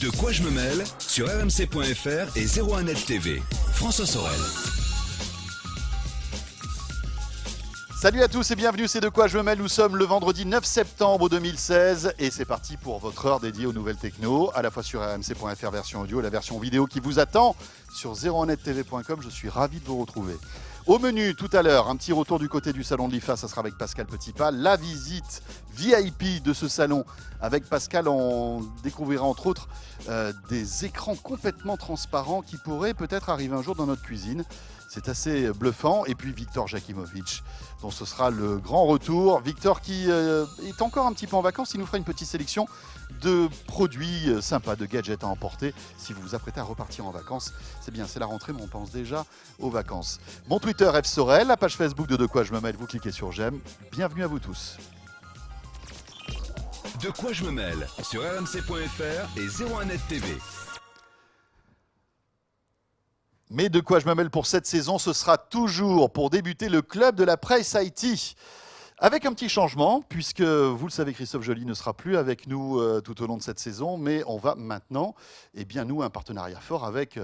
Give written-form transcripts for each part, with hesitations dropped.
De quoi je me mêle sur rmc.fr et 01net TV. François Sorel. Salut à tous et bienvenue, c'est De quoi je me mêle. Nous sommes le vendredi 9 septembre 2016 et c'est parti pour votre heure dédiée aux nouvelles techno, à la fois sur rmc.fr version audio et la version vidéo qui vous attend sur 01nettv.com. Je suis ravi de vous retrouver. Au menu, tout à l'heure, un petit retour du côté du salon de l'IFA, ça sera avec Pascal Petitpas. La visite VIP de ce salon. Avec Pascal, on découvrira entre autres des écrans complètement transparents qui pourraient peut-être arriver un jour dans notre cuisine. C'est assez bluffant. Et puis Victor Jakimovic, dont ce sera le grand retour. Victor qui est encore un petit peu en vacances, il nous fera une petite sélection de produits sympas, de gadgets à emporter. Si vous vous apprêtez à repartir en vacances, c'est bien, c'est la rentrée, mais on pense déjà aux vacances. Mon Twitter, F Sorel, la page Facebook de quoi je me mêle, vous cliquez sur j'aime. Bienvenue à vous tous. De quoi je me mêle sur rmc.fr et 01net TV. Mais de quoi je me mêle pour cette saison, ce sera toujours pour débuter le club de la presse IT. Avec un petit changement, puisque vous le savez, Christophe Joly ne sera plus avec nous tout au long de cette saison, mais on va maintenant, nouer un partenariat fort avec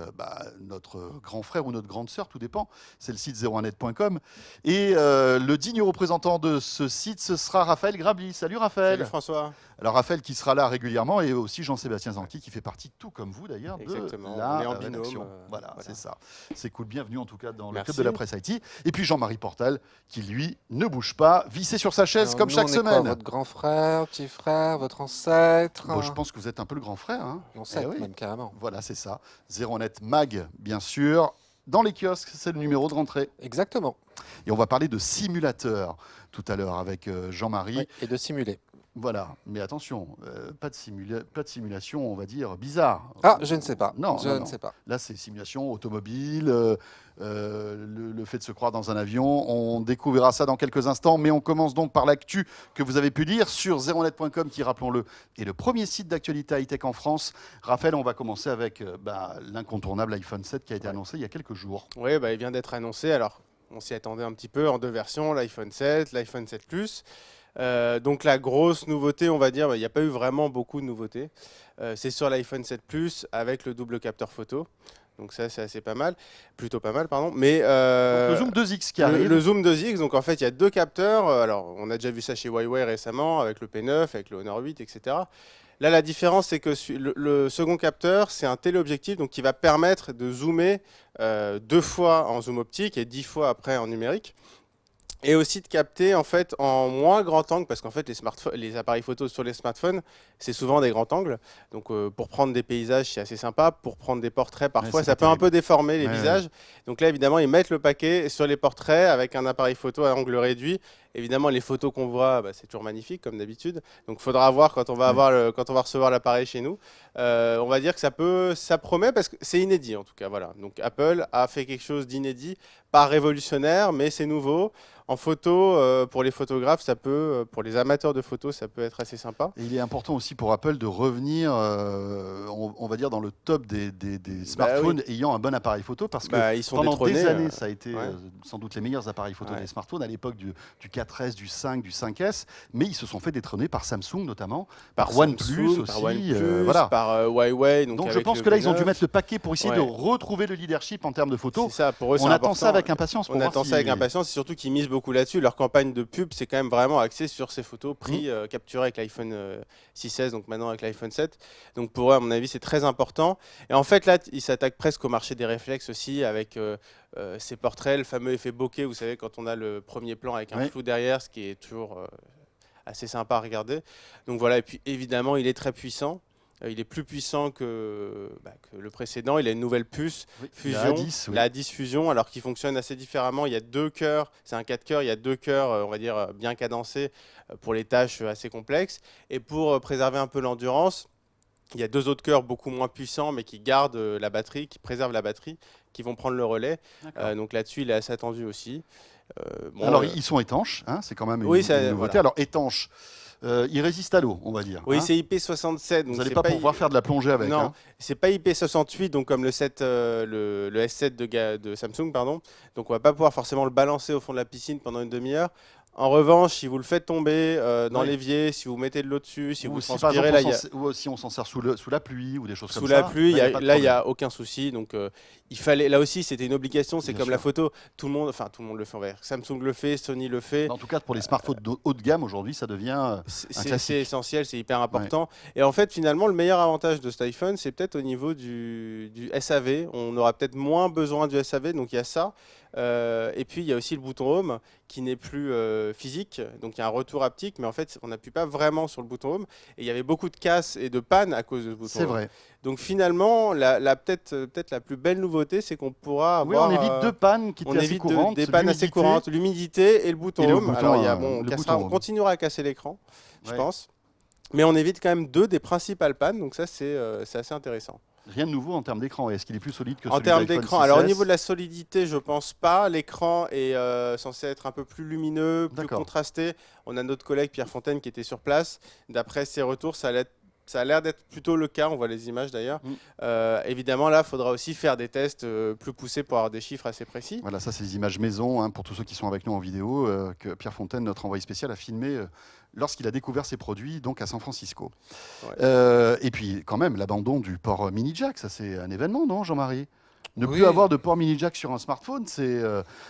notre grand frère ou notre grande sœur, tout dépend, c'est le site 01net.com. Et le digne représentant de ce site, ce sera Raphaël Grabli. Salut Raphaël. Salut François. Alors Raphaël qui sera là régulièrement et aussi Jean-Sébastien Zanqui qui fait partie, tout comme vous d'ailleurs, de Exactement. la On est en rédaction. binôme, Voilà, c'est ça. C'est cool, bienvenue en tout cas dans le Merci. club de la presse IT. Et puis Jean-Marie Portal qui lui ne bouge pas, vissé sur sa chaise comme chaque on est semaine. Quoi, votre grand frère, petit frère, votre ancêtre Bon, je pense que vous êtes un peu le grand frère. Hein. Ancêtre, Eh oui. même carrément. Voilà, c'est ça. 01net Mag, bien sûr. Dans les kiosques, c'est le numéro de rentrée. Exactement. Et on va parler de simulateurs tout à l'heure avec Jean-Marie. Oui, et de simuler. Voilà, mais attention, pas de simulation, on va dire, bizarre. Ah, je ne sais pas. Non, je non, ne sais pas. Là, c'est simulation automobile, le fait de se croire dans un avion. On découvrira ça dans quelques instants, mais on commence donc par l'actu que vous avez pu lire sur 01net.com, qui, rappelons-le, est le premier site d'actualité high-tech en France. Raphaël, on va commencer avec l'incontournable iPhone 7 qui a été annoncé il y a quelques jours. Oui, il vient d'être annoncé. Alors, on s'y attendait un petit peu en deux versions, l'iPhone 7, l'iPhone 7 Plus. Donc la grosse nouveauté, on va dire, il n'y a pas eu vraiment beaucoup de nouveautés. C'est sur l'iPhone 7 Plus avec le double capteur photo. Donc ça, c'est assez pas mal, plutôt pas mal, pardon. Mais Donc, le Zoom 2X qui arrive. le Zoom 2X, donc en fait, il y a deux capteurs. Alors, on a déjà vu ça chez Huawei récemment, avec le P9, avec le Honor 8, etc. Là, la différence, c'est que le second capteur, c'est un téléobjectif donc, qui va permettre de zoomer 2 fois en zoom optique et 10 fois après en numérique. Et aussi de capter en fait en moins grand angle, parce qu'en fait les appareils photo sur les smartphones, c'est souvent des grands angles. Donc pour prendre des paysages, c'est assez sympa. Pour prendre des portraits, parfois ça peut un peu déformer les visages. Donc là, évidemment, ils mettent le paquet sur les portraits avec un appareil photo à angle réduit. Évidemment, les photos qu'on voit, c'est toujours magnifique comme d'habitude. Donc il faudra voir quand on va quand on va recevoir l'appareil chez nous. On va dire que ça promet parce que c'est inédit en tout cas. Voilà. Donc Apple a fait quelque chose d'inédit, pas révolutionnaire, mais c'est nouveau. En photo, pour les photographes, pour les amateurs de photos, ça peut être assez sympa. Et il est important aussi pour Apple de revenir, on va dire, dans le top des smartphones ayant un bon appareil photo, parce que ils sont pendant détrônés, des années, ça a été ouais. sans doute les meilleurs appareils photo des smartphones, à l'époque du 4S, du 5, du 5S, mais ils se sont fait détrôner par Samsung notamment, par OnePlus aussi, voilà. Par Huawei. Donc je pense que là, ils ont dû mettre le paquet pour essayer de retrouver le leadership en termes de photos. C'est ça, pour eux, on attend ça avec impatience. On attend ça avec impatience, et surtout qu'ils misent beaucoup là-dessus. Leur campagne de pub, c'est quand même vraiment axé sur ces photos capturées avec l'iPhone 6S, donc maintenant avec l'iPhone 7. Donc pour eux, à mon avis, c'est très important. Et en fait, là, ils s'attaquent presque au marché des réflexes aussi, avec ces portraits, le fameux effet bokeh, vous savez, quand on a le premier plan avec un flou derrière, ce qui est toujours assez sympa à regarder. Donc voilà, et puis évidemment, il est très puissant. Il est plus puissant que le précédent. Il a une nouvelle puce Fusion, la A10 Fusion, alors qu'il fonctionne assez différemment. Il y a 2 cœurs, c'est un 4 cœurs, il y a 2 cœurs, on va dire, bien cadencés pour les tâches assez complexes. Et pour préserver un peu l'endurance, il y a 2 autres cœurs beaucoup moins puissants, mais qui gardent la batterie, qui préservent la batterie, qui vont prendre le relais. Donc là-dessus, il est assez attendu aussi. Alors, ils sont étanches, hein, c'est quand même une nouveauté. Voilà. Alors, étanches. Il résiste à l'eau, on va dire. Oui, hein. c'est IP67. Vous n'allez pas pouvoir faire de la plongée avec. Non, hein. c'est pas IP68, donc comme le S7 de Samsung, pardon. Donc on va pas pouvoir forcément le balancer au fond de la piscine pendant une demi-heure. En revanche, si vous le faites tomber dans Oui. l'évier, si vous mettez de l'eau dessus, si Ou vous si par transpirez, exemple, là, il y a, ou si on s'en sert sous la pluie ou des choses sous comme la ça, pluie, là, il n'y a pas de là, il n'y problème. a aucun souci. Donc, il fallait, là aussi, c'était une obligation. C'est Bien comme la sûr. photo. Tout le monde le fait. Samsung le fait, Sony le fait. En tout cas, pour les smartphones haut de gamme, aujourd'hui, ça devient un C'est classique. essentiel, c'est hyper important. Et en fait, finalement, le meilleur avantage de cet iPhone, c'est peut-être au niveau du SAV. On aura peut-être moins besoin du SAV, donc il y a ça. Et puis, il y a aussi le bouton Home qui n'est plus physique. Donc, il y a un retour haptique, mais en fait, on n'appuie pas vraiment sur le bouton Home. Et il y avait beaucoup de casses et de pannes à cause de ce bouton C'est Home. vrai. Donc, finalement, peut-être la plus belle nouveauté, c'est qu'on pourra Oui, avoir... on évite deux pannes qui on étaient assez évite courantes. des pannes assez l'humidité courantes, l'humidité et le bouton et le Home. bouton, Alors, il y a, le on bouton Home. continuera à casser l'écran, je Ouais. pense. Mais on évite quand même deux des principales pannes, donc ça, c'est assez intéressant. Rien de nouveau en termes d'écran. Est-ce qu'il est plus solide que En celui termes de l'iPhone d'écran, alors au 6S? niveau de la solidité, je pense pas. L'écran est censé être un peu plus lumineux, plus D'accord. contrasté. On a notre collègue Pierre Fontaine qui était sur place. D'après ses retours, ça a l'air d'être plutôt le cas. On voit les images d'ailleurs. Évidemment, là, il faudra aussi faire des tests plus poussés pour avoir des chiffres assez précis. Voilà, ça c'est les images maison, hein, pour tous ceux qui sont avec nous en vidéo, que Pierre Fontaine, notre envoyé spécial, a filmé lorsqu'il a découvert ses produits donc à San Francisco. Ouais. Et puis quand même, l'abandon du port mini jack, ça c'est un événement, non Jean-Marie? Ne Oui. plus avoir de port mini jack sur un smartphone, c'est...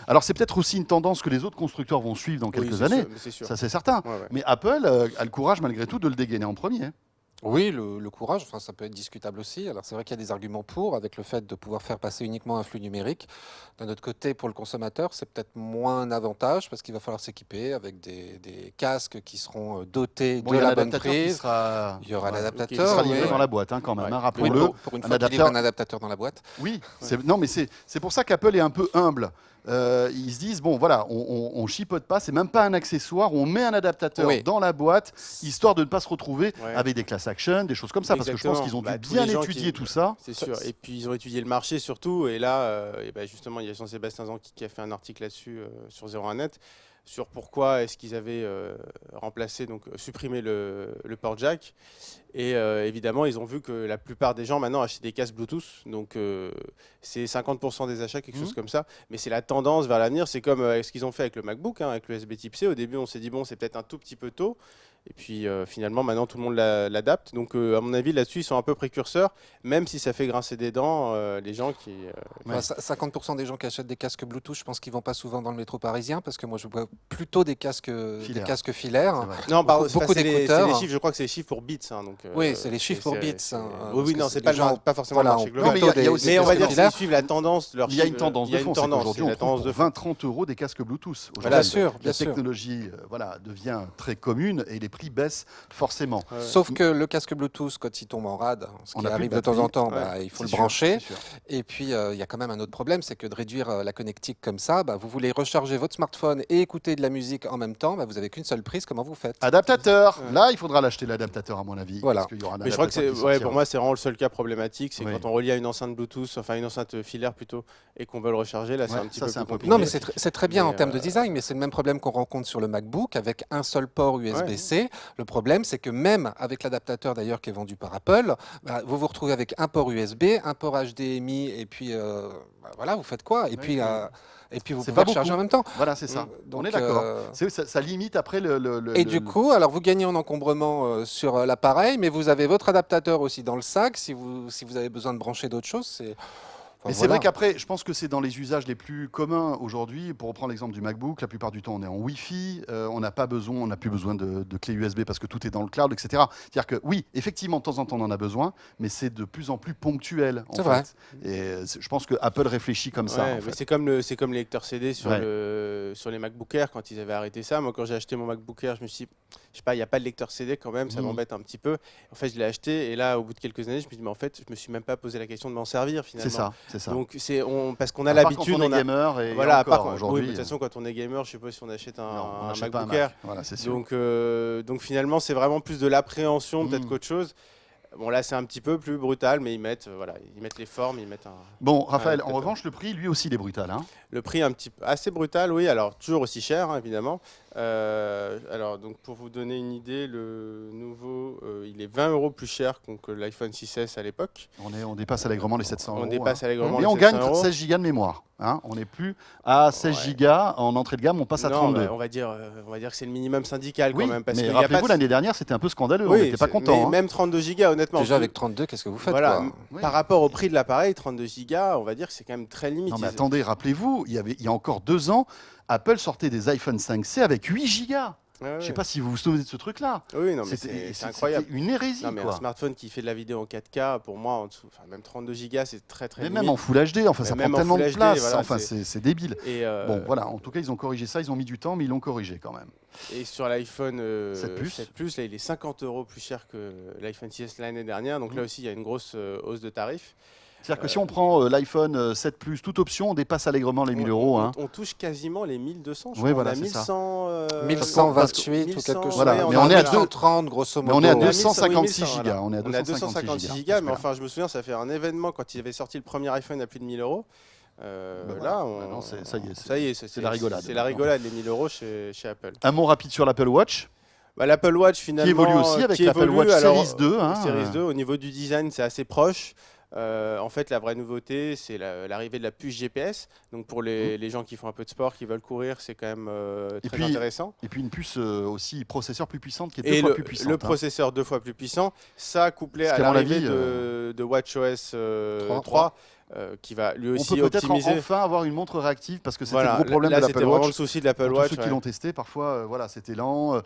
Alors c'est peut-être aussi une tendance que les autres constructeurs vont suivre dans Oui, quelques c'est années, sûr, c'est sûr. ça c'est certain. Ouais, ouais. Mais Apple a le courage malgré tout de le dégainer en premier. Oui, le courage, enfin, ça peut être discutable aussi. Alors c'est vrai qu'il y a des arguments pour, avec le fait de pouvoir faire passer uniquement un flux numérique. D'un autre côté, pour le consommateur, c'est peut-être moins un avantage parce qu'il va falloir s'équiper avec des casques qui seront dotés Bon, de il y a la bonne l'adaptateur qui prise. sera... Il y aura ouais, l'adaptateur. qui sera livré oui. dans la boîte hein, quand même, Ouais. hein, Oui, rappelons-le. pour une un fois qu'il livre adaptateur- un adaptateur dans la boîte. Oui, non, mais c'est pour ça qu'Apple est un peu humble. Ils se disent, bon voilà, on chipote pas, c'est même pas un accessoire, on met un adaptateur Oui. dans la boîte, histoire de ne pas se retrouver Ouais. avec des class action, des choses comme ça, parce que je pense qu'ils ont dû Tous bien les gens étudier qui- tout ça. C'est sûr. Et puis ils ont étudié le marché surtout. Et là, justement, il y a Jean-Sébastien Zanqui qui a fait un article là-dessus sur 01net sur pourquoi est-ce qu'ils avaient supprimé le port jack. Et évidemment, ils ont vu que la plupart des gens maintenant achètent des casques Bluetooth. Donc c'est 50% des achats, quelque chose comme ça. Mais c'est la tendance vers l'avenir. C'est comme ce qu'ils ont fait avec le MacBook, hein, avec le USB Type C. Au début, on s'est dit, bon, c'est peut-être un tout petit peu tôt. Et puis finalement, maintenant, tout le monde l'adapte. Donc, à mon avis, là-dessus, ils sont un peu précurseurs, même si ça fait grincer des dents les gens qui. Enfin, 50% des gens qui achètent des casques Bluetooth, je pense qu'ils vont pas souvent dans le métro parisien parce que moi je vois plutôt des casques filaires. C'est vrai. Non, Beaucoup c'est les d'écouteurs. chiffres. Je crois que c'est les chiffres pour bits. Hein, donc, Oui, c'est les chiffres pour bits. c'est- hein, oui, parce que non, c'est pas, les gens, pas forcément voilà, le marché ont global. Non, mais il y a plutôt aussi des Mais on va casques dire qu'ils filaires. suivent la tendance. Il y a une tendance de fond, c'est qu'aujourd'hui, on trouve pour fond. 20-30 euros des casques Bluetooth. Voilà, Aujourd'hui, sûr, la bien sûr. technologie devient très commune et les prix baissent forcément. Ouais. Sauf que le casque Bluetooth, quand il tombe en rade, ce On qui a plus arrive de de temps batterie. en temps, Ouais, il faut C'est le sûr, brancher. c'est sûr. Et puis, il y a quand même un autre problème, c'est que de réduire la connectique comme ça, vous voulez recharger votre smartphone et écouter de la musique en même temps, vous n'avez qu'une seule prise, comment vous faites? Adaptateur. Ouais. Là, il faudra l'acheter l'adaptateur à mon avis. Voilà. Parce qu'il y aura un Mais je crois que adaptateur c'est, qui ouais, sortira. pour moi, c'est vraiment le seul cas problématique, c'est Oui. quand on relie à une enceinte Bluetooth, enfin une enceinte filaire plutôt, et qu'on veut le recharger, là, c'est Ouais, un petit ça, peu c'est un plus peu compliqué. Non, mais c'est très bien Mais, en termes de design, mais c'est le même problème qu'on rencontre sur le MacBook avec un seul port USB-C. Le problème, c'est que même avec l'adaptateur d'ailleurs qui est vendu par Apple, vous vous retrouvez avec un port USB, un port HDMI, et puis voilà, vous faites quoi? Et puis vous C'est pouvez pas recharger beaucoup. en même temps. Voilà, c'est ça. Donc, On est d'accord. Ça limite après Et du coup, alors vous gagnez en encombrement sur l'appareil, mais vous avez votre adaptateur aussi dans le sac. Si vous avez besoin de brancher d'autres choses, c'est. Mais c'est vrai qu'après, je pense que c'est dans les usages les plus communs aujourd'hui. Pour reprendre l'exemple du MacBook, la plupart du temps, on est en Wi-Fi. On n'a plus besoin de clé USB parce que tout est dans le cloud, etc. C'est-à-dire que oui, effectivement, de temps en temps, on en a besoin, mais c'est de plus en plus ponctuel. C'est vrai. Et je pense que Apple réfléchit comme ça. Ouais, en mais fait. c'est comme les lecteurs CD sur les MacBook Air quand ils avaient arrêté ça. Moi, quand j'ai acheté mon MacBook Air, je me suis dit, je sais pas, il n'y a pas de lecteur CD quand même, ça m'embête un petit peu. En fait, je l'ai acheté et là, au bout de quelques années, je me suis dit, mais en fait, je me suis même pas posé la question de m'en servir finalement. C'est ça. Donc, parce qu'on a À part l'habitude, quand on est gamer et voilà, à part encore oui, aujourd'hui. mais de toute façon, quand on est gamer, je sais pas si on achète non, on un n'achète pas un MacBook Air. Mac. Voilà, c'est sûr. Donc finalement, c'est vraiment plus de l'appréhension peut-être qu'autre chose. Bon, là, c'est un petit peu plus brutal, mais ils mettent les formes, ils mettent Bon, Raphaël, en peut-être. revanche, le prix, lui aussi, il est brutal. Hein. le prix assez brutal, oui. Alors toujours aussi cher, hein, évidemment. Alors, donc pour vous donner une idée, le nouveau, il est 20 € plus cher que l'iPhone 6S à l'époque. On dépasse allègrement les 700 €. On dépasse allègrement Et les on 700 gagne €. 16 Go de mémoire. Hein. On n'est plus à 16 Go en entrée de gamme, on passe à Non, 32. bah, on va dire que c'est le minimum syndical Oui, quand même. Parce mais qu'il y a rappelez-vous, pas de- l'année dernière, c'était un peu scandaleux. Oui, on n'était pas mais content. Hein. même 32 Go, honnêtement. Déjà avec 32, qu'est-ce que vous faites Voilà, quoi Oui. par rapport au prix de l'appareil, 32 Go, on va dire que c'est quand même très limite. Non, mais attendez, rappelez-vous, il y a encore 2 ans, Apple sortait des iPhone 5C avec 8 Go. Je ne sais pas si vous vous souvenez de ce truc-là. Oui, non, mais C'était c'est incroyable. C'était une hérésie. Non, mais quoi. un smartphone qui fait de la vidéo en 4K, pour moi, en dessous, enfin, même 32 Go, c'est très très Mais limite. même en Full HD, enfin, ça Mais même prend en tellement de Full HD, place. voilà, Enfin, c'est débile. Et, Bon, voilà, en tout cas, ils ont corrigé ça. Ils ont mis du temps, mais ils l'ont corrigé quand même. et sur l'iPhone 7 7 Plus, là, il est 50 € plus cher que l'iPhone 6S l'année dernière. Donc là aussi, il y a une grosse hausse de tarifs. C'est-à-dire que si on prend l'iPhone 7 Plus, toute option, on dépasse allègrement les 1000 €. Hein. On touche quasiment les 1200. Je Oui, crois. voilà, On a c'est ça. 1100, 1128 ou quelque chose. Voilà, mais on est à 230 grosso Mais modo. on est à On a 256 1100, Go. voilà. On est à On a 256 256 Go. Go, mais enfin, je me souviens, ça fait un événement quand il avait sorti le premier iPhone à plus de 1000 €. voilà. Là, Maintenant, ça y est, ça y est, c'est la rigolade. C'est la rigolade, les 1000 € chez Apple. Un mot rapide sur l'Apple Watch, Bah, l'Apple Watch, finalement, qui évolue aussi avec qui l'Apple évolue, Watch alors, Series 2. Hein, Series 2, au niveau du design, c'est assez proche. En fait, la vraie nouveauté, c'est l'arrivée de la puce GPS. Donc, pour les gens qui font un peu de sport, qui veulent courir, c'est quand même très puis, intéressant. Et puis une puce aussi processeur plus puissante, qui est Et 2 fois plus puissante. le hein. processeur 2 fois plus puissant, ça couplé Ce à qui, à mon l'arrivée avis, de WatchOS 3, qui va lui On aussi peut peut-être optimiser. enfin avoir une montre réactive, parce que c'était Voilà, le gros problème là, de c'était l'Apple vraiment Watch. le souci de l'Apple Pour Watch. tous ceux qui l'ont testé, parfois, voilà, c'était lent,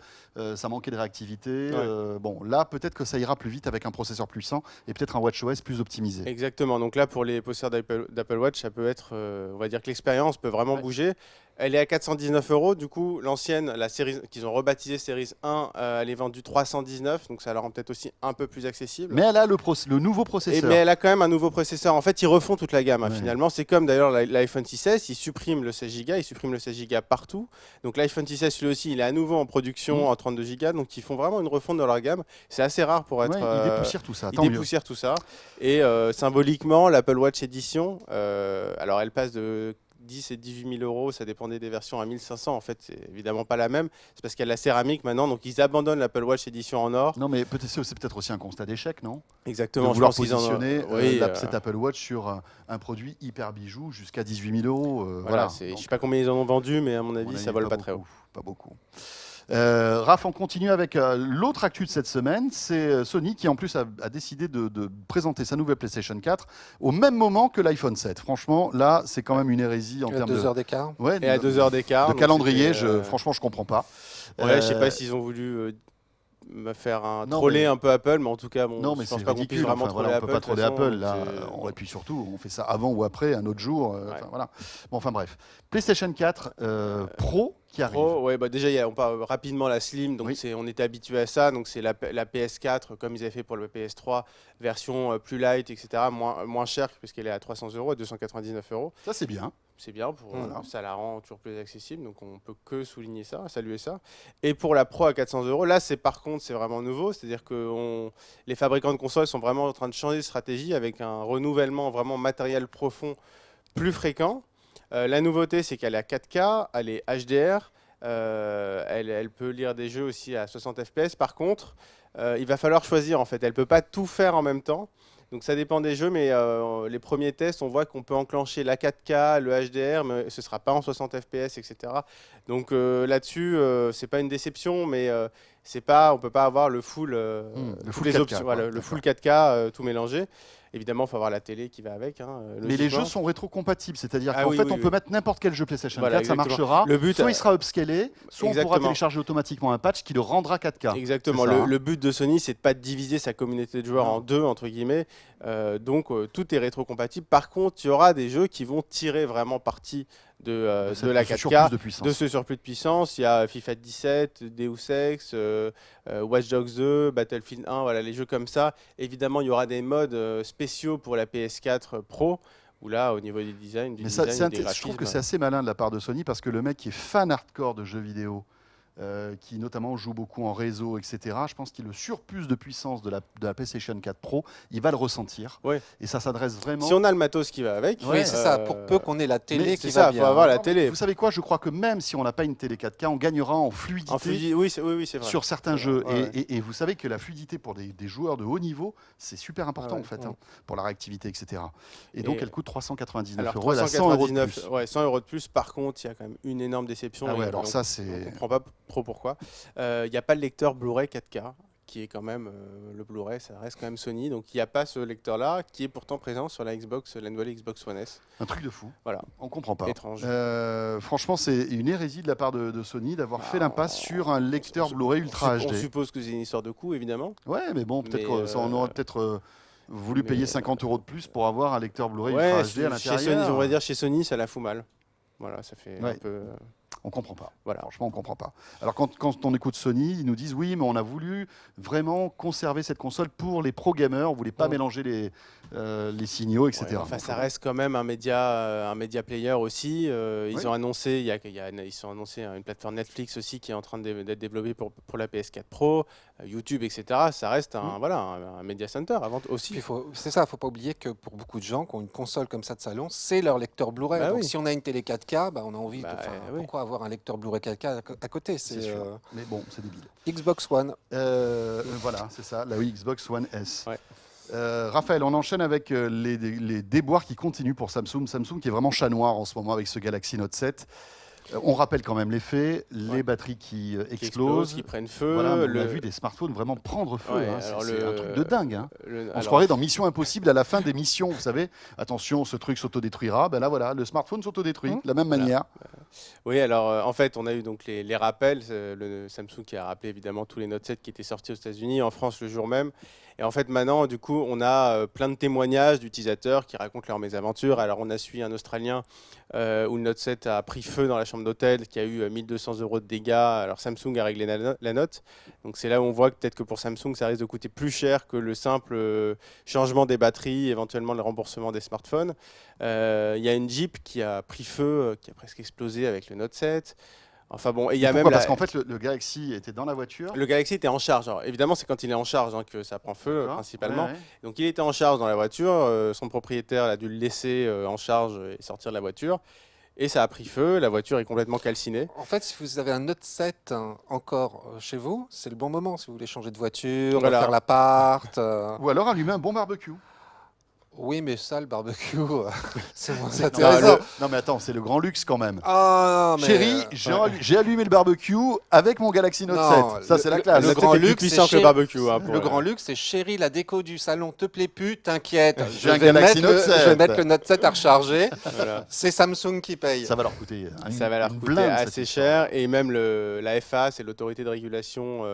ça manquait de réactivité. Ouais. Bon, là, peut-être que ça ira plus vite avec un processeur puissant et peut-être un WatchOS plus optimisé. Exactement. Donc là, pour les possesseurs d'Apple Watch, ça peut être, on va dire que l'expérience peut vraiment bouger. Elle est à 419 €. Du coup, l'ancienne, la série qu'ils ont rebaptisée Series 1, elle est vendue 319. Donc ça la rend peut-être aussi un peu plus accessible. Mais elle a le nouveau processeur. Mais elle a quand même un nouveau processeur. En fait, ils refont toute la gamme. Hein, Ouais. finalement, c'est comme d'ailleurs l'iPhone 6S, ils suppriment le 16 Go, ils suppriment le 16 Go partout. Donc l'iPhone 6S, lui aussi, il est à nouveau en production en 32 Go. Donc ils font vraiment une refonte dans leur gamme. C'est assez rare pour être. Ouais, ils dépoussièrent tout ça. Ils Tant mieux. dépoussièrent tout ça. Et symboliquement, l'Apple Watch Edition, alors elle passe de 10 et 18 000 €, ça dépendait des versions, à 1500. En fait, c'est évidemment pas la même. C'est parce qu'il y a la céramique maintenant. Donc ils abandonnent l'Apple Watch Edition en or. Non, mais c'est peut-être aussi un constat d'échec, non? Exactement. De Je vouloir pense qu'ils en ont- positionner Oui, cet Apple Watch sur un produit hyper bijou jusqu'à 18 000 €. voilà, Voilà. je Donc, sais pas combien ils en ont vendu, mais à mon à avis, mon ça avis, vole pas très haut. beaucoup, pas beaucoup. Raph, on continue avec l'autre actu de cette semaine. C'est Sony qui en plus a décidé de présenter sa nouvelle PlayStation 4 au même moment que l'iPhone 7. Franchement, là, c'est quand même une hérésie en Il y a termes 2 heures d'écart. Ouais, Et à 2 heures d'écart. de donc calendrier. c'était, Franchement, je comprends pas. Ouais, je sais Euh, pas s'ils ont voulu me faire un non, troller mais- un peu Apple, mais en tout cas, bon, Non, mais je pense c'est pas qu'on puisse ridicule. vraiment Enfin, troller voilà, on Apple. peut pas de troller toute façon, Apple là. c'est- Et puis surtout, on fait ça avant ou après, un autre jour. Enfin, voilà. Bon, enfin bref. PlayStation 4 Pro qui arrive. Pro, ouais, bah déjà, on parle rapidement la Slim, donc Oui. on était habitué à ça, donc c'est la PS4, comme ils avaient fait pour le PS3, version plus light, etc., moins chère, puisqu'elle est à 300 €, à 299 €. Ça, c'est bien. C'est bien, Voilà. ça la rend toujours plus accessible, donc on peut que souligner ça, saluer ça. Et pour la Pro à 400 €, là, par contre, c'est vraiment nouveau, c'est-à-dire que les fabricants de consoles sont vraiment en train de changer de stratégie avec un renouvellement vraiment matériel profond plus fréquent. La nouveauté, c'est qu'elle est à 4K, elle est HDR, elle peut lire des jeux aussi à 60 FPS. Par contre, il va falloir choisir en fait. Elle ne peut pas tout faire en même temps. Donc ça dépend des jeux, mais les premiers tests, on voit qu'on peut enclencher la 4K, le HDR, mais ce ne sera pas en 60 FPS, etc. Donc là-dessus, c'est pas une déception, mais on ne peut pas avoir le full, full les 4K, options, quoi. voilà, le full 4K, tout mélangé. Évidemment, il faut avoir la télé qui va avec. Hein, Mais les logiquement. jeux sont rétrocompatibles, c'est-à-dire Ah qu'en oui, fait, oui, on peut oui. mettre n'importe quel jeu PlayStation Voilà, 4, ça exactement. marchera. Le but, soit il sera upscalé, soit on pourra Exactement. télécharger automatiquement un patch qui le rendra 4K. Exactement. C'est ça, hein. Le but de Sony, c'est de pas diviser sa communauté de joueurs Non. en deux, entre guillemets. Donc, tout est rétrocompatible. Par contre, il y aura des jeux qui vont tirer vraiment parti de la ce 4K. surplus de puissance. De ce surplus de puissance, il y a FIFA 17, Deus Ex, Watch Dogs 2, Battlefield 1, voilà, les jeux comme ça. Évidemment, il y aura des modes spéciaux pour la PS4 Pro, où là, au niveau du design, Mais ça, je trouve que c'est assez malin de la part de Sony parce que le mec qui est fan hardcore de jeux vidéo qui notamment joue beaucoup en réseau, etc. Je pense que le surplus de puissance de la PlayStation 4 Pro, il va le ressentir. Ouais. Et ça s'adresse vraiment... Si on a le matos qui va avec. Oui, c'est ça. Pour peu qu'on ait la télé mais qui c'est va ça, bien. faut avoir la Non, télé. Vous savez quoi? Je crois que même si on n'a pas une télé 4K, on gagnera en fluidité. Oui, c'est vrai. Sur certains jeux. Ouais. Et vous savez que la fluidité pour des joueurs de haut niveau, c'est super important Ouais, en fait, ouais. hein, pour la réactivité, etc. Et donc elle coûte 399 Alors, euros, elle a 100 euros de plus. 100 euros de plus. Par contre, il y a quand même une énorme déception. Ah ouais, et alors on- ça On c'est... ne comprend pas trop pourquoi. Il n'y a pas le lecteur Blu-ray 4K, qui est quand même le Blu-ray, ça reste quand même Sony. Donc il n'y a pas ce lecteur-là, qui est pourtant présent sur la nouvelle Xbox One S. Un truc de fou. Voilà. On comprend pas. Étrange. Franchement, c'est une hérésie de la part de Sony d'avoir fait l'impasse sur un lecteur Blu-ray Ultra On HD. suppose que c'est une histoire de coût, évidemment. Ouais, mais bon, peut-être Mais, ça, on aurait peut-être voulu mais, payer 50 euros de plus pour avoir un lecteur Blu-ray Ouais, Ultra HD à chez Sony, l'intérieur. on va dire chez Sony, ça la fout mal. Voilà, ça fait Ouais. un peu. On comprend pas. Voilà. Franchement, on comprend pas. Alors quand on écoute Sony, ils nous disent oui, mais on a voulu vraiment conserver cette console pour les pro gamers. On voulait pas mélanger les signaux, etc. Ouais, enfin, Donc, ça reste quand même un média player aussi. Ils Oui. ont annoncé, ils ont annoncé une plateforme Netflix aussi qui est en train d'être développée pour la PS4 Pro, YouTube, etc. Ça reste un media center avant aussi. Puis c'est ça, faut pas oublier que pour beaucoup de gens qui ont une console comme ça de salon, c'est leur lecteur Blu-ray. Bah Donc oui. si on a une télé 4K, bah, on a envie. Bah, oui. Pourquoi avoir un lecteur Blu-ray 4K à côté? C'est sûr. Mais bon, c'est débile. Xbox One. Voilà, c'est ça, la Xbox One S. Ouais. Raphaël, on enchaîne avec les déboires qui continuent pour Samsung. Samsung qui est vraiment chat noir en ce moment avec ce Galaxy Note 7. On rappelle quand même les faits, les batteries qui explosent. Qui prennent feu. Voilà, on a vu des smartphones vraiment prendre feu. Ouais, hein. alors C'est un truc de dingue. Hein. On se alors- croirait dans Mission Impossible à la fin des missions, vous savez. Attention, ce truc s'autodétruira. Ben là, voilà, le smartphone s'autodétruit de la même manière. Oui, alors en fait, on a eu donc les rappels. Le Samsung qui a rappelé évidemment tous les Note 7 qui étaient sortis aux États-Unis, en France le jour même. Et en fait, maintenant, du coup, on a plein de témoignages d'utilisateurs qui racontent leurs mésaventures. Alors, on a suivi un Australien où le Note 7 a pris feu dans la chambre d'hôtel, qui a eu 1200 euros de dégâts. Alors, Samsung a réglé la note. Donc, c'est là où on voit que peut-être que pour Samsung, ça risque de coûter plus cher que le simple changement des batteries, éventuellement le remboursement des smartphones. Il y a une Jeep qui a pris feu, qui a presque explosé avec le Note 7. Enfin bon, et il y a Pourquoi? même Parce qu'en fait, le Galaxy était dans la voiture. le Galaxy était en charge. Alors, évidemment, c'est quand il est en charge que ça prend feu, D'accord. principalement. Ouais, ouais. Donc, il était en charge dans la voiture. Son propriétaire a dû le laisser en charge et sortir de la voiture. Et ça a pris feu. La voiture est complètement calcinée. En fait, si vous avez un Note 7 encore chez vous, c'est le bon moment si vous voulez changer de voiture, Voilà. faire l'appart. Ou alors allumer un bon barbecue. Oui, mais ça, le barbecue, c'est moins Non, intéressant. non, mais attends, c'est le grand luxe quand même. Ah, mais Chérie, j'ai allumé le barbecue avec mon Galaxy Note Non, 7. Ça, c'est la classe. le Le grand grand luxe, luxe, plus c'est puissant que chez- le barbecue. Hein, pour- Le grand luxe, c'est chérie, la déco du salon te plaît plus, t'inquiète. J'ai un Galaxy Note 7. Je vais mettre le Note 7 à recharger. Voilà. C'est Samsung qui paye. Ça va leur coûter Ça va leur une coûter blinde, assez cette histoire. cher. Et même la FAA, c'est l'autorité de régulation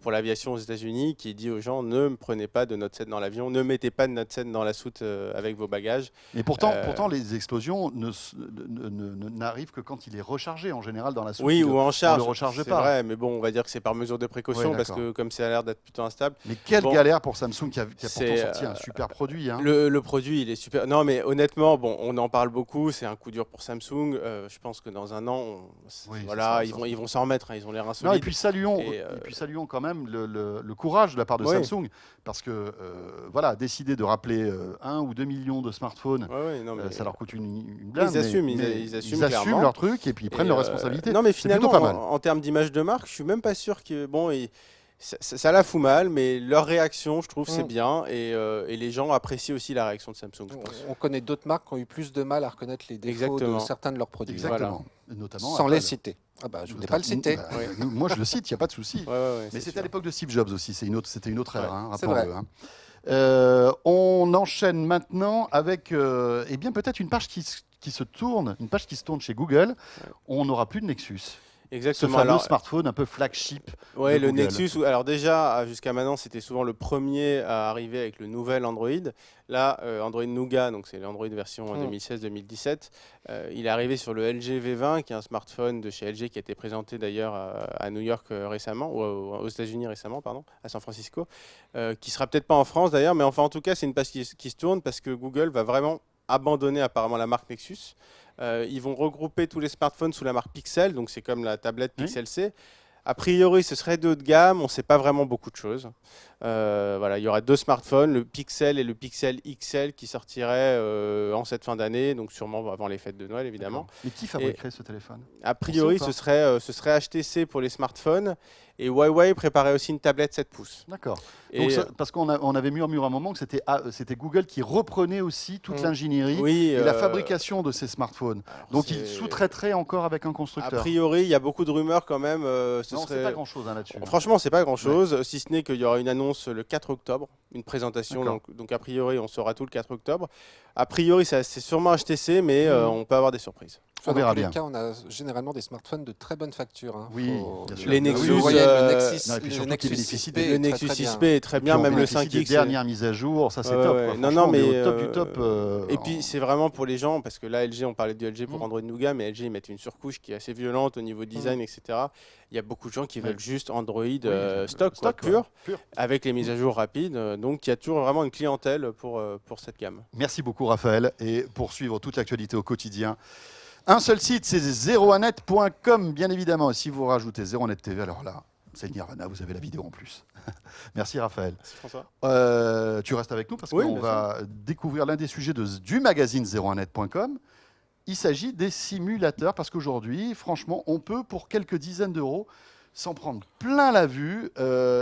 pour l'aviation aux États-Unis, qui dit aux gens ne prenez pas de Note 7 dans l'avion, ne mettez pas de Note 7 dans la soute avec vos bagages. Mais pourtant, les explosions n'arrivent que quand il est rechargé en général dans la soupe. Oui, ou en charge. le recharge C'est pas. vrai, mais bon, on va dire que c'est par mesure de précaution Ouais, parce d'accord. que comme ça a l'air d'être plutôt instable. Mais quelle Bon. galère pour Samsung qui a pourtant C'est, sorti un super produit. Hein. Le produit, il est super. Non, mais honnêtement, bon, on en parle beaucoup. C'est un coup dur pour Samsung. Je pense que dans un an, Oui, voilà, c'est ça. ils vont s'en remettre. Hein, ils ont l'air Non, insolides. et puis saluons, quand même le courage de la part de Oui. Samsung, parce que voilà, décider de rappeler 1 ou 2 millions de smartphones, Ouais, ouais, non, mais- ça leur coûte une blinde. Ils assument, mais ils assument clairement. leur truc et puis ils prennent Et, leurs responsabilités. Non, mais C'est plutôt finalement, pas mal. en termes d'image de marque, je suis même pas sûr que bon, ça la fout mal, mais leur réaction, je trouve, c'est bien, et les gens apprécient aussi la réaction de Samsung, je pense. On connaît d'autres marques qui ont eu plus de mal à reconnaître les défauts Exactement. de certains de leurs produits. Exactement. Et notamment Sans Apple. les citer. Ah bah, je voulais pas le citer. Bah, moi, je le cite, il n'y a pas de souci. Ouais, ouais, ouais, Mais c'est c'était sûr. à l'époque de Steve Jobs aussi, c'était une autre ère, Ouais, hein, c'est rappelons-le, vrai. hein. On enchaîne maintenant avec eh bien peut-être une page qui se tourne, une page qui se tourne chez Google. On n'aura plus de Nexus. Ce Exactement. fameux Alors, smartphone un peu flagship. ouais, de le Google. Nexus, alors déjà, jusqu'à maintenant, c'était souvent le premier à arriver avec le nouvel Android. Là, Android Nougat, donc c'est l'Android version 2016-2017, il est arrivé sur le LG V20, qui est un smartphone de chez LG qui a été présenté d'ailleurs à New York récemment, ou aux États-Unis récemment, pardon, à San Francisco, qui sera peut-être pas en France d'ailleurs, mais enfin en tout cas, c'est une page qui se tourne parce que Google va vraiment abandonner apparemment la marque Nexus. Ils vont regrouper tous les smartphones sous la marque Pixel, donc c'est comme la tablette Oui. Pixel C. A priori, ce serait de haut de gamme, on ne sait pas vraiment beaucoup de choses. Voilà, il y aura 2 smartphones, le Pixel et le Pixel XL qui sortiraient en cette fin d'année, donc sûrement avant les fêtes de Noël évidemment. D'accord. Mais qui fabriquerait ce téléphone? A priori, On sait ou ce serait HTC pour les smartphones et Huawei préparait aussi une tablette 7 pouces. D'accord. Et, Donc parce qu'on avait murmuré un moment que c'était Google qui reprenait aussi toute l'ingénierie oui, et la fabrication de ces smartphones. Donc ils sous-traiteraient encore avec un A constructeur. priori, il y a beaucoup de rumeurs quand même. Non, c'est pas grand-chose là-dessus. Franchement, c'est pas grand-chose, si ce n'est qu'il y aura une annonce le 4 octobre, une présentation, D'accord. donc a priori on saura tout le 4 octobre. A priori c'est sûrement HTC, mais on peut avoir des surprises. On Dans verra tous les bien. cas, on a généralement des smartphones de très bonne facture. Hein. Oui, bien sûr. Les Ah oui, Nexus, Vous voyez, le Nexus, non, et puis le surtout Nexus qu'ils bénéficient 6P des- est le très, Nexus très bien. 6P est très Et puis bien, on même le bénéficie 5X. des dernières mises à jour, ça c'est Ouais, top. ouais. quoi. Non, Franchement, non, on est mais, au top du top. Et puis c'est vraiment pour les gens, parce que là LG, on parlait de LG pour Android Nougat, mais LG ils mettent une surcouche qui est assez violente au niveau design, etc. Il y a beaucoup de gens qui veulent juste Android stock, quoi, stock, pur, pur. avec les mises à jour rapides. Donc il y a toujours vraiment une clientèle pour cette gamme. Merci beaucoup Raphaël. Et pour suivre toute l'actualité au quotidien, un seul site, c'est 01net.com bien évidemment. Et si vous rajoutez 01net TV, alors là, c'est le Nirvana, vous avez la vidéo en plus. Merci Raphaël. Merci François. Tu restes avec nous parce Oui, qu'on bien va découvrir l'un des sujets du magazine 01net.com. Il s'agit des simulateurs parce qu'aujourd'hui, franchement, on peut pour quelques dizaines d'euros s'en prendre plein la vue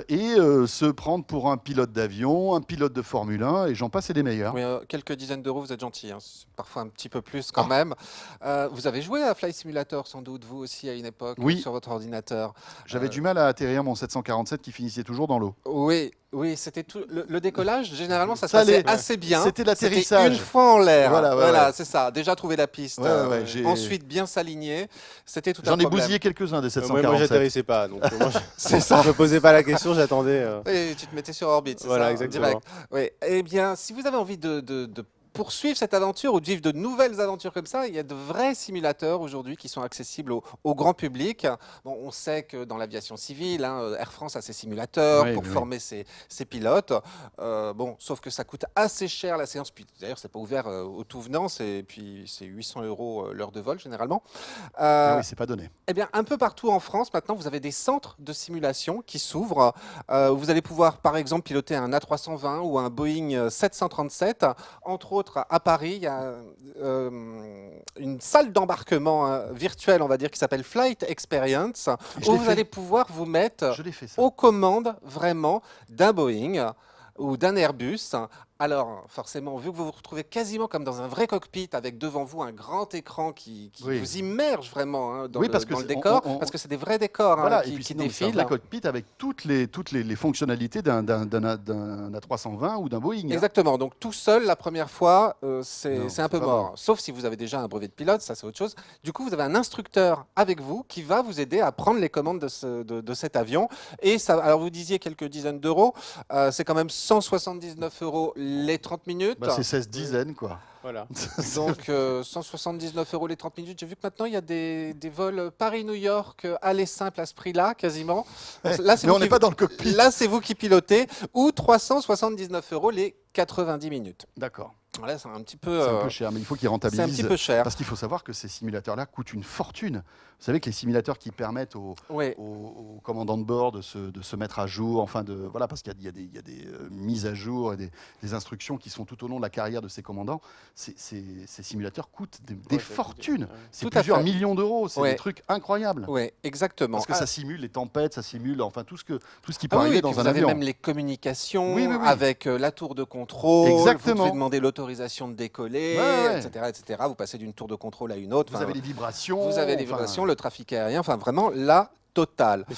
et se prendre pour un pilote d'avion, un pilote de Formule 1 et j'en passe et des meilleurs. Oui, quelques dizaines d'euros, vous êtes gentil. Hein. C'est parfois un petit peu plus quand même. Vous avez joué à Flight Simulator sans doute, vous aussi, à une époque, Oui. sur votre ordinateur. J'avais du mal à atterrir mon 747 qui finissait toujours dans l'eau. Oui, oui, c'était tout. Le décollage, généralement, ça se Ça passait allait. assez bien. C'était l'atterrissage. Une fois en l'air. Voilà, ouais. C'est ça. Déjà trouver la piste. Ouais, j'ai- Ensuite, bien s'aligner. C'était tout un J'en ai problème. bousillé quelques-uns des Moi, 747. j'atterrissais pas, donc moi, C'est ça. je me posais pas la question, j'attendais. Oui, tu te mettais sur orbite, c'est Voilà, ça, exactement. direct. Oui. Eh bien, si vous avez envie de poursuivre cette aventure ou de vivre de nouvelles aventures comme ça, il y a de vrais simulateurs aujourd'hui qui sont accessibles au grand public. Bon, on sait que dans l'aviation civile, hein, Air France a ses simulateurs Oui, pour oui. former ses pilotes. Bon, sauf que ça coûte assez cher la séance. Puis d'ailleurs, c'est pas ouvert au tout venant. Puis c'est 800 € l'heure de vol généralement. Ah oui, c'est pas donné. Eh bien, un peu partout en France, maintenant, vous avez des centres de simulation qui s'ouvrent. Vous allez pouvoir, par exemple, piloter un A320 ou un Boeing 737. Entre autres, à Paris, il y a une salle d'embarquement virtuelle, on va dire, qui s'appelle Flight Experience, Je où l'ai vous fait. allez pouvoir vous mettre Je l'ai fait ça. aux commandes, vraiment, d'un Boeing ou d'un Airbus. Alors, forcément, vu que vous vous retrouvez quasiment comme dans un vrai cockpit avec devant vous un grand écran qui Oui. vous immerge vraiment hein, dans, Oui, le, parce que dans le c'est- décor, on- parce que c'est des vrais décors hein, Voilà, et qui puis sinon, c'est un défilent. vrai cockpit avec toutes les fonctionnalités d'un A320 ou d'un Boeing. hein. Exactement, donc tout seul la première fois, Non, c'est un c'est peu pas mort. bon. Sauf si vous avez déjà un brevet de pilote, ça c'est autre chose. Du coup, vous avez un instructeur avec vous qui va vous aider à prendre les commandes de cet avion. Et ça, alors vous disiez quelques dizaines d'euros, c'est quand même 179 € les 30 minutes. Bah, c'est 16 dizaines, quoi. Voilà. Donc 179 € les 30 minutes. J'ai vu que maintenant il y a des vols Paris-New York aller simple à ce prix-là, quasiment. Là, c'est Mais vous on n'est qui- pas dans le cockpit. Là, c'est vous qui pilotez. Ou 379 € les 90 minutes. D'accord. Voilà, c'est un petit peu, C'est un peu cher, mais il faut qu'ils c'est un rentabilisent. petit peu cher. Parce qu'il faut savoir que ces simulateurs-là coûtent une fortune. Vous savez que les simulateurs qui permettent Oui. aux commandants de bord de se mettre à jour, enfin voilà, parce qu'il y a des mises à jour et des instructions qui sont tout au long de la carrière de ces commandants. Ces simulateurs coûtent des Ouais, ça coûte- fortunes. ouais. C'est Tout à plusieurs fait. millions d'euros. C'est Ouais. des trucs incroyables. Oui, exactement. Parce que ça simule les tempêtes, ça simule enfin tout ce qui peut Ah oui, arriver et puis dans un vous avez avion. même les communications Oui, oui, oui. avec la tour de contrôle. Exactement. Vous devez demander l'autorisation de décoller, Ouais. etc. Vous passez d'une tour de contrôle à une autre. Vous Enfin, avez les vibrations. vous avez les enfin, vibrations, le trafic aérien. Enfin, vraiment, la totale. Mais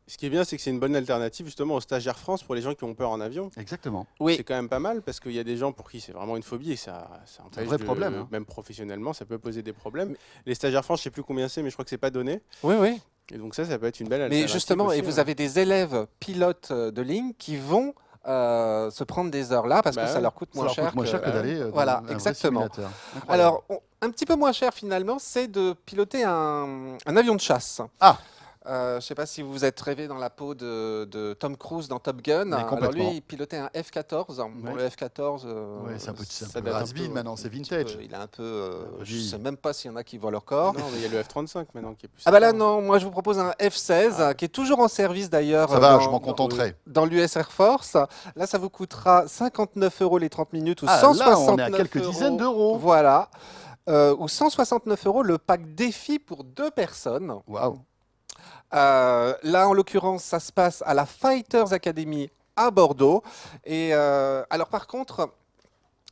ce qui est bien, c'est que c'est une bonne alternative justement aux stagiaires France pour les gens qui ont peur en avion. Exactement. Oui. C'est quand même pas mal parce qu'il y a des gens pour qui c'est vraiment une phobie et ça empêche vrai problème, hein. même professionnellement, ça peut poser des problèmes. Les stagiaires France, je sais plus combien c'est, mais je crois que c'est pas donné. Oui, oui. Et donc ça peut être une belle Mais alternative. justement, aussi, et vous hein. avez des élèves pilotes de ligne qui vont se prendre des heures là parce Bah que ça ouais. leur coûte Ça moins leur cher coûte moins cher que d'aller dans Voilà, un vrai exactement. simulateur. Incroyable. Alors, un petit peu moins cher finalement, c'est de piloter un avion de chasse. Ah. Je ne sais pas si vous vous êtes rêvé dans la peau de Tom Cruise dans Top Gun. Mais Alors complètement. lui, il pilotait un F-14. Bon, le F-14, Ouais, c'est un peu, ça peu date un has-been peu, maintenant, c'est vintage. il est un peu... je vieilli. ne sais même pas s'il y en a qui voient leur corps. Non, mais il y a le F-35 maintenant qui est plus. Ah bah là sympa. non, moi je vous propose un F-16 qui est toujours en service d'ailleurs. Ça va, dans- je m'en contenterai. Dans l'US Air Force. Là ça vous coûtera 59 € les 30 minutes ou Ah, 169 là, on est à quelques dizaines d'euros. Voilà. Ou 169 € le pack défi pour 2 personnes. Waouh. Là, en l'occurrence, ça se passe à la Fighters Academy à Bordeaux. Et alors, par contre,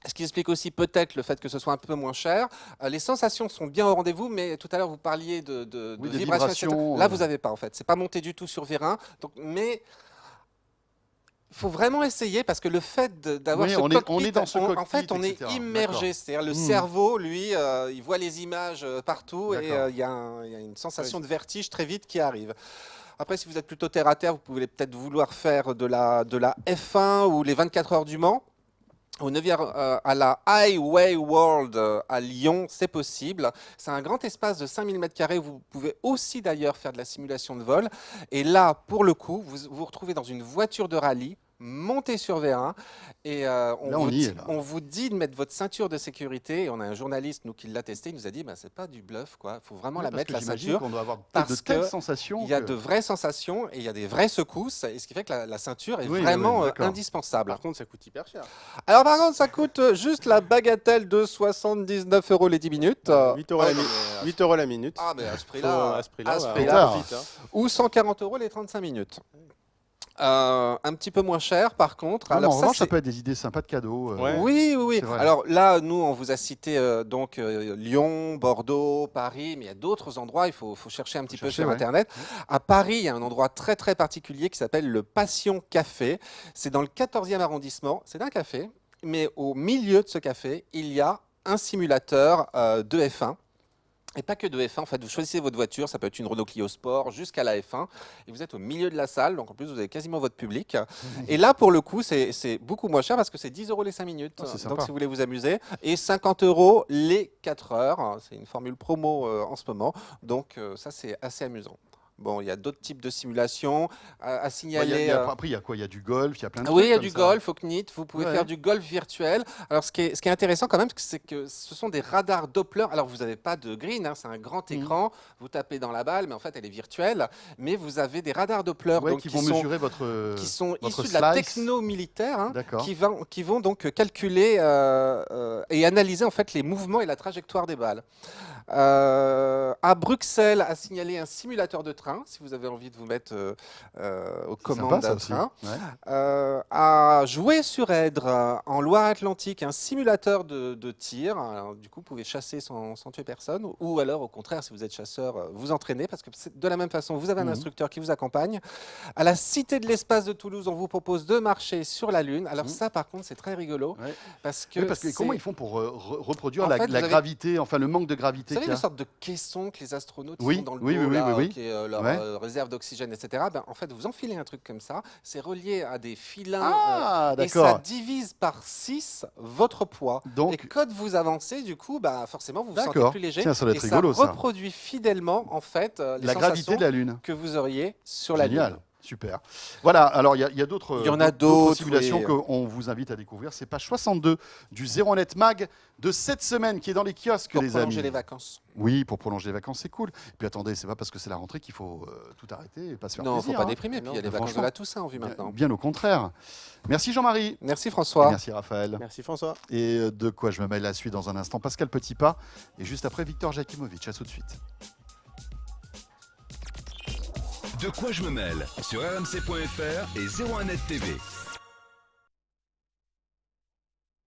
ce qui explique aussi peut-être le fait que ce soit un peu moins cher, les sensations sont bien au rendez-vous, mais tout à l'heure, vous parliez de Oui, des vibrations, etc. vibrations, Là, vous n'avez pas, en fait. C'est pas monté du tout sur Vérin. Donc, mais il faut vraiment essayer parce que le fait d'avoir Oui, ce on cockpit, est dans ce en fait, cockpit, on est etc. immergé. C'est-à-dire le Hmm. cerveau, lui, il voit les images partout et D'accord. il y a une sensation de vertige très vite qui arrive. Après, si vous êtes plutôt terre à terre, vous pouvez peut-être vouloir faire de la F1 ou les 24 heures du Mans. Au 9e à la Highway World à Lyon, c'est possible. C'est un grand espace de 5000 m². Vous pouvez aussi d'ailleurs faire de la simulation de vol. Et là, pour le coup, vous vous retrouvez dans une voiture de rallye, montée sur Vérin. Et on vous dit de mettre votre ceinture de sécurité. Et on a un journaliste, nous, qui l'a testé. Il nous a dit, bah, c'est pas du bluff, quoi. Il faut vraiment la mettre, la ceinture. On doit avoir parce de telles que sensations. Il y a de vraies sensations et il y a des vraies secousses. Et ce qui fait que la ceinture est Oui, vraiment d'accord. indispensable. Par contre, ça coûte hyper cher. Alors par contre, ça coûte juste la bagatelle de 79 € les 10 minutes. 8 € la, 8 € la minute. Ah mais à ce Faut- prix-là, à ce prix-là, à ce ouais, prix-là. on va vite, hein. Ou 140 € les 35 minutes. Un petit peu moins cher par contre. Alors, en ça, revanche, ça c'est- peut être des idées sympas de cadeaux. Ouais. Oui, oui, oui. C'est vrai. Alors là, nous, on vous a cité Lyon, Bordeaux, Paris, mais il y a d'autres endroits, il faut chercher un petit peu chercher, sur ouais. Internet. À Paris, il y a un endroit très, très particulier qui s'appelle le Passion Café. C'est dans le 14e arrondissement. C'est un café, mais au milieu de ce café, il y a un simulateur de F1. Et pas que de F1, en fait, vous choisissez votre voiture, ça peut être une Renault Clio Sport jusqu'à la F1, et vous êtes au milieu de la salle, donc en plus vous avez quasiment votre public. Et là, pour le coup, c'est beaucoup moins cher parce que c'est 10 € les 5 minutes, Ah, c'est donc sympa. si vous voulez vous amuser, et 50 € les 4 heures, c'est une formule promo en ce moment, donc ça c'est assez amusant. Bon, il y a d'autres types de simulations à signaler. Après, il y a quoi? Il y a du golf, il y a plein de trucs. Oui, il y a comme du ça. golf au CNIT, vous pouvez Ouais. faire du golf virtuel. Alors, ce qui est intéressant quand même, c'est que ce sont des radars Doppler. Alors, vous n'avez pas de green, hein, c'est un grand écran, vous tapez dans la balle, mais en fait, elle est virtuelle. Mais vous avez des radars Doppler Ouais, donc, qui vont mesurer votre. qui sont votre issus de la slice. techno militaire, hein, D'accord. qui vont donc calculer et analyser en fait les mouvements et la trajectoire des balles. À Bruxelles, a signalé un simulateur de train, si vous avez envie de vous mettre aux C'est commandes sympa, ça d'un aussi. train. Ouais. À Jouer-sur-Èdre, en Loire-Atlantique, un simulateur de tir. Alors, du coup, vous pouvez chasser sans tuer personne. Ou alors, au contraire, si vous êtes chasseur, vous entraînez, parce que de la même façon, vous avez un instructeur qui vous accompagne. À la Cité de l'Espace de Toulouse, on vous propose de marcher sur la Lune. Alors ça, par contre, c'est très rigolo. Ouais. Parce que, Oui, parce que comment c'est- ils font pour reproduire En la, fait, la vous avez- gravité, enfin le manque de gravité Vous savez, qu'il y les a? sortes de caissons que les astronautes Oui, ils ont dans le oui, dos, oui, oui, là, oui, oui. qui est leur Ouais. réserve d'oxygène, etc. Ben, en fait, vous enfilez un truc comme ça, c'est relié à des filins Ah, et ça d'accord. divise par 6 votre poids. Donc- et quand vous avancez, du coup, bah, forcément, vous vous sentez D'accord. plus léger. Tiens, ça doit et être rigolo, ça ça. reproduit fidèlement, en fait, les La gravité sensations de la Lune. que vous auriez sur la Génial. Lune. Super. Voilà, alors il y a d'autres Il y en a d'autres, simulations oui. qu'on vous invite à découvrir. C'est page 62 du 01net Mag de cette semaine qui est dans les kiosques, Pour les prolonger amis. les vacances. Oui, pour prolonger les vacances, c'est cool. Et puis attendez, c'est pas parce que c'est la rentrée qu'il faut tout arrêter et pas se faire Non, il ne plaisir. faut pas hein. déprimer. Puis il y a les Non, vacances de franchement. la Toussaint en vue Bien, maintenant. bien au contraire. Merci Jean-Marie. Merci Et François. merci Raphaël. Merci François. Et de quoi je me mêle la suite dans un instant. Pascal Petitpas et juste après Victor Jakimovic. À tout de suite. De quoi je me mêle sur rmc.fr et 01net TV.